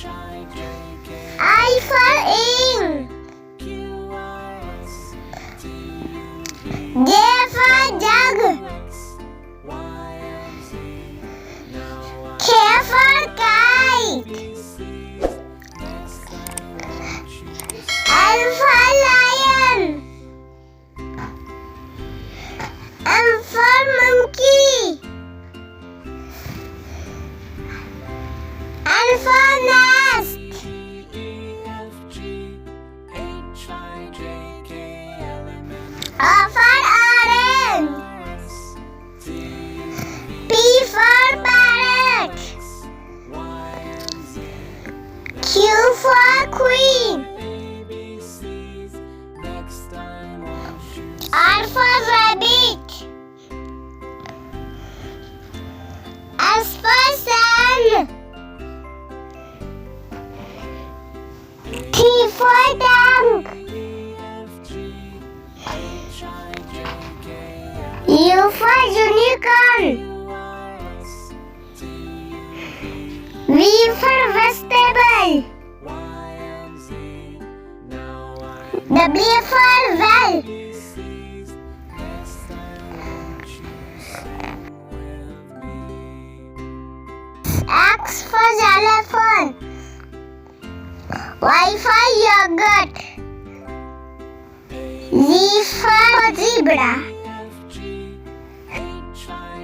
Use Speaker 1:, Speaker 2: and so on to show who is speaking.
Speaker 1: I for ink. J for jug. K for kite. L for lion. M for monkey. N for nest. O for orange. P for parrot. Q for queen. R for rabbit. S for sun. T for tank. U for unicorn. V for vegetable. W for well. X for xylophone. Y for yogurt. Z for zebra.